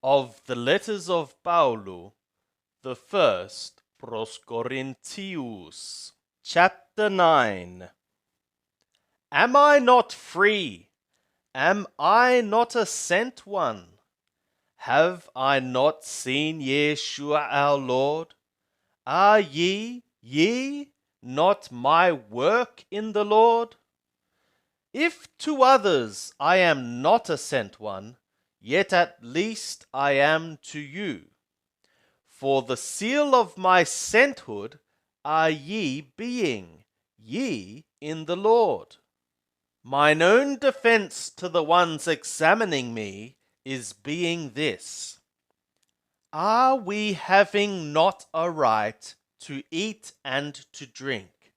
Of the letters of Paulo, the first pros Corinthius, chapter 9. Am I not free? Am I not a sent one? Have I not seen Yeshua our Lord? Are ye not my work in the Lord? If to others I am not a sent one, yet at least I am to you. For the seal of my senthood are ye being, ye in the Lord. Mine own defense to the ones examining me is being this: are we having not a right to eat and to drink?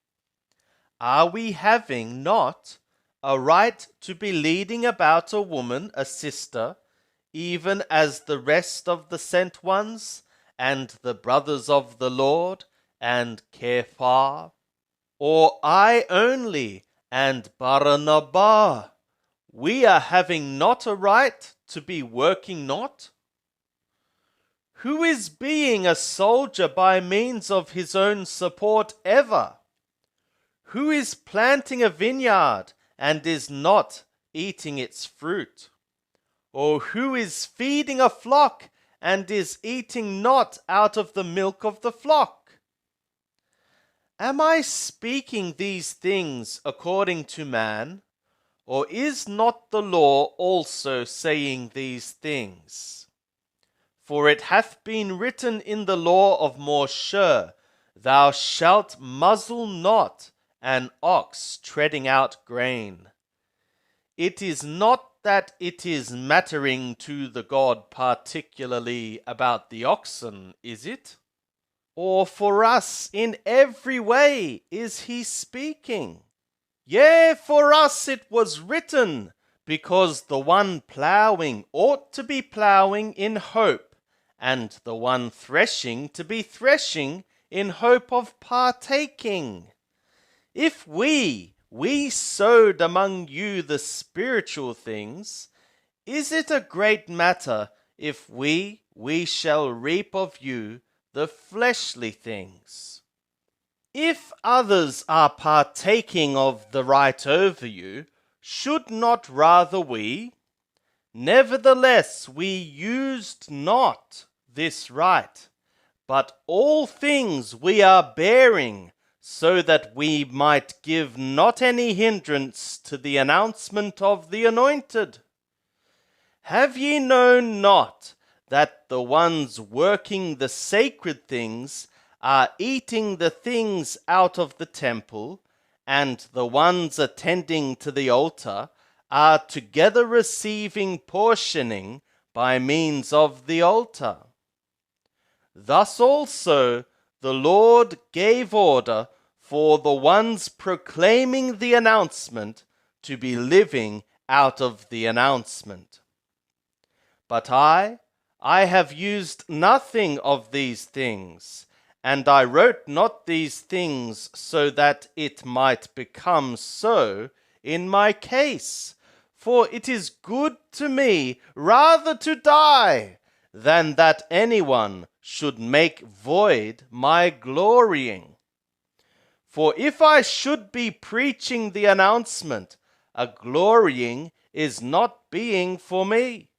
Are we having not a right to be leading about a woman, a sister, even as the rest of the sent ones, and the brothers of the Lord, and Kephah? Or I only, and Barnabas, we are having not a right to be working not? Who is being a soldier by means of his own support ever? Who is planting a vineyard and is not eating its fruit? Or who is feeding a flock and is eating not out of the milk of the flock? Am I speaking these things according to man? Or is not the law also saying these things? For it hath been written in the law of Moshe, Thou shalt muzzle not an ox treading out grain. It is not that it is mattering to the God particularly about the oxen, is it? Or for us in every way is he speaking? Yea, for us it was written, because the one ploughing ought to be ploughing in hope, and the one threshing to be threshing in hope of partaking. If we sowed among you the spiritual things, is it a great matter if we shall reap of you the fleshly things? If others are partaking of the right over you, should not rather we? Nevertheless, we used not this right, but all things we are bearing, so that we might give not any hindrance to the announcement of the anointed. Have ye known not that the ones working the sacred things are eating the things out of the temple, and the ones attending to the altar are together receiving portioning by means of the altar? Thus also the Lord gave order for the ones proclaiming the announcement to be living out of the announcement. But I have used nothing of these things, and I wrote not these things so that it might become so in my case. For it is good to me rather to die than that anyone should make void my glorying. For if I should be preaching the announcement, a glorying is not being for me.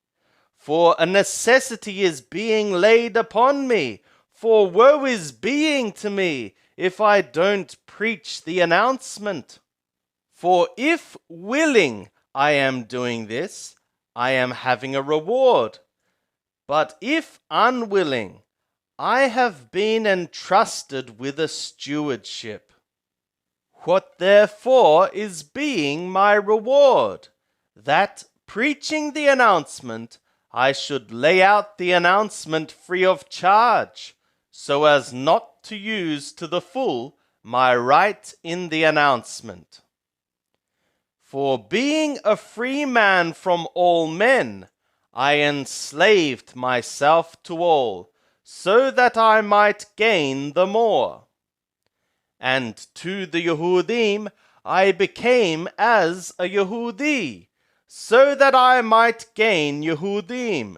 For a necessity is being laid upon me. For woe is being to me if I don't preach the announcement. For if willing I am doing this, I am having a reward. But if unwilling, I have been entrusted with a stewardship. What therefore is being my reward? That, preaching the announcement, I should lay out the announcement free of charge, so as not to use to the full my right in the announcement. For being a free man from all men, I enslaved myself to all, so that I might gain the more. And to the Yehudim I became as a Yehudi, so that I might gain Yehudim.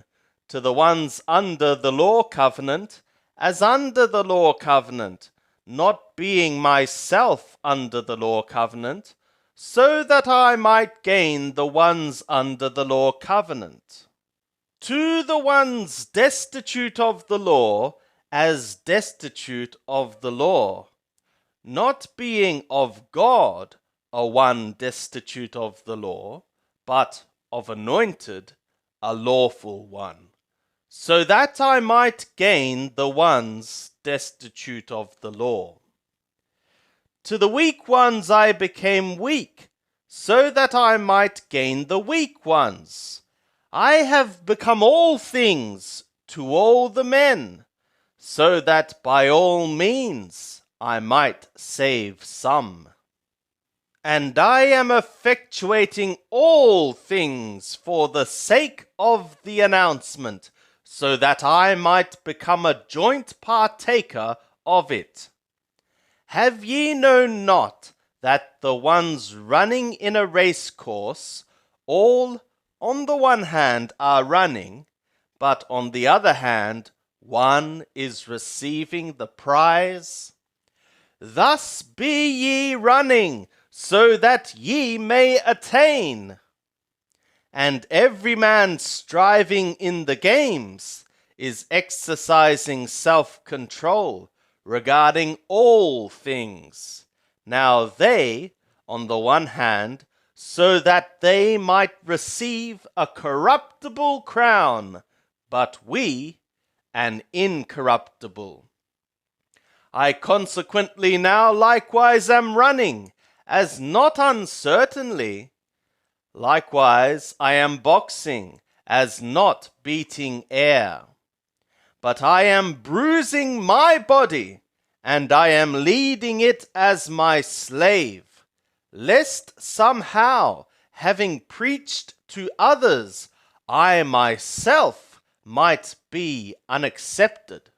to the ones under the law covenant as under the law covenant, not being myself under the law covenant, so that I might gain the ones under the law covenant. To the ones destitute of the law, as destitute of the law, not being of God, a one destitute of the law, but of anointed, a lawful one, so that I might gain the ones destitute of the law. To the weak ones I became weak, so that I might gain the weak ones. I have become all things to all the men, so that by all means I might save some. And I am effectuating all things for the sake of the announcement, so that I might become a joint partaker of it. Have ye known not that the ones running in a race course, all on the one hand are running, but on the other hand one is receiving the prize? Thus be ye running, so that ye may attain. And every man striving in the games is exercising self-control regarding all things. Now they, on the one hand, so that they might receive a corruptible crown, but we an incorruptible. I consequently now likewise am running, as not uncertainly. Likewise I am boxing, as not beating air. But I am bruising my body, and I am leading it as my slave, lest somehow, having preached to others, I myself might be unaccepted.